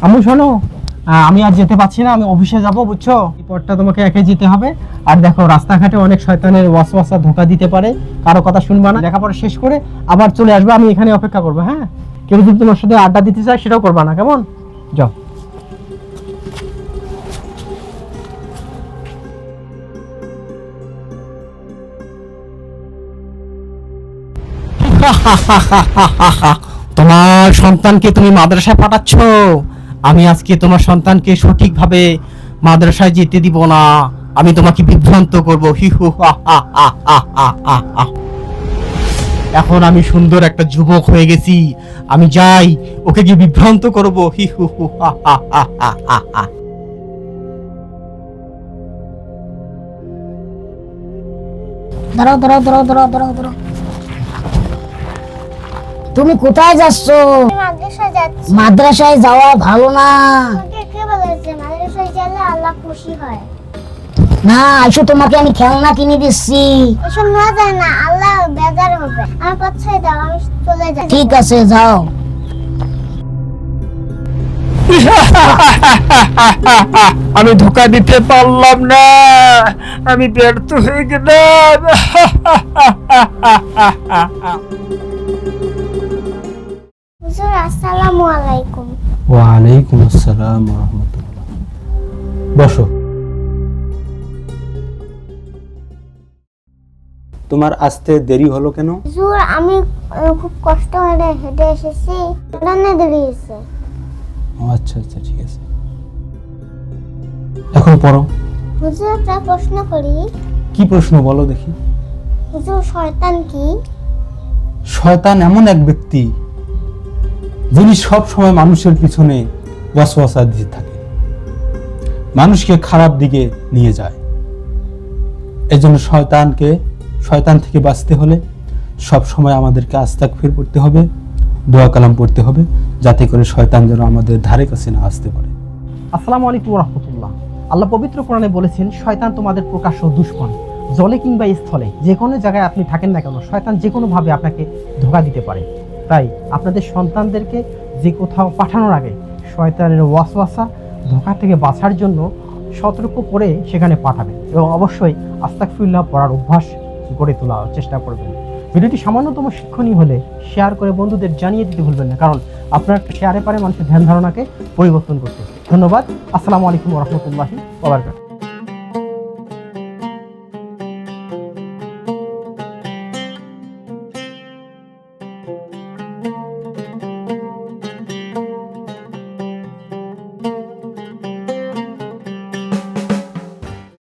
আম্মু শোনো, আমি আজ যেতে পারছি না, আমি অফিসে যাব, বুঝছো? এই পথটা তোমাকে একা যেতে হবে। আর দেখো, রাস্তাঘাটে অনেক শয়তানের ওয়াসওয়াসা ধোঁকা দিতে পারে, কারো কথা শুনবা না। লেখাপড়া শেষ করে আবার চলে আসবে, আমি এখানে অপেক্ষা করবো। হ্যাঁ, কেউ যদি তোমার সাথে আড্ডা দিতে চায় সেটাও করবা না, কেমন? যাও। তোমার সন্তানকে তুমি মাদ্রাসায় পাঠাচ্ছ, আমি আজকে তোমার সন্তানকে সঠিকভাবে মাদ্রাসায় যেতে দিব না। আমি তোমাকে বিভ্রান্ত করবো। হি হু হা হা হা হা হা হা হা। এখন আমি সুন্দর একটা যুবক হয়ে গেছি, আমি যাই, ওকে গিয়ে বিভ্রান্ত করবো। হি হু হু হা হা হা হা হা হা। দাঁড়াও দাঁড়াও দাঁড়াও দাঁড়াও দাঁড়াও দাঁড়াও, তুমি কোথায় যাচ্ছ? মাদ্রাসায় যাচ্ছি। মাদ্রাসায় যাওয়া ভালো না। আমাকে কে বলেছে মাদ্রাসায় গেলে আল্লাহ খুশি হয়? না, আইসো, তোমাকে আমি খেলনা কিনে দিচ্ছি। এসব না যায় না, আল্লাহ বেজার হবে। আমার পছন্দ দাও, আমি চলে যাই। ঠিক আছে, যাও। আমি ধোকা দিতে পারলাম না, আমি ব্যর্থ হয়ে গেলাম। হুজুর আসসালামু আলাইকুম। ওয়ালাইকুম আসসালাম ওয়া রাহমাতুল্লাহ। বসো। তোমার আসতে দেরি হলো কেন? হুজুর আমি খুব কষ্ট করে হেঁটে এসেছি, রান্না দেরি হয়েছে। ও আচ্ছা আচ্ছা, ঠিক আছে, এখন পড়ো। হুজুর একটা প্রশ্ন করি। কি প্রশ্ন বলো দেখি। হুজুর শয়তান কি? শয়তান এমন এক ব্যক্তি যিনি সব সময় মানুষের পিছনে ওয়াসওয়াসা দিতে থাকে, মানুষকে খারাপ দিকে নিয়ে যায়। এজন্য শয়তান থেকে বাঁচতে হলে সব সময় আমাদেরকে আস্তাগফির পড়তে হবে, দোয়া কালাম পড়তে হবে, যাতে করে শয়তান যেন আমাদের ধারে কাছে না আসতে পারে। আসসালামু আলাইকুম ওয়া রাহমাতুল্লাহ। আল্লাহ পবিত্র কোরআনে বলেছেন, শয়তান তোমাদের প্রকাশ্য দুশমন। জলে কিংবা স্থলে যে কোনো জায়গায় আপনি থাকেন না কেন, শয়তান যে কোনো ভাবে আপনাকে ধোঁকা দিতে পারে। তাই আপনাদের সন্তানদেরকে যে কোথাও পাঠানোর আগে শয়তানের ওয়াসওয়াসা ধোঁকা থেকে বাঁচার জন্য সতর্ক করে সেখানে পাঠাবেন, এবং অবশ্যই আস্তাগফিরুল্লাহ পড়ার অভ্যাস গড়ে তোলার চেষ্টা করবেন। ভিডিওটি সামান্যতম শিক্ষণীয় হলে শেয়ার করে বন্ধুদের জানিয়ে দিতে ভুলবেন না, কারণ আপনার শেয়ারে পারে মানুষের ধ্যান ধারণাকে পরিবর্তন করতে। ধন্যবাদ। আসসালামু আলাইকুম ওয়া রাহমাতুল্লাহি ওয়া বারাকাতুহু।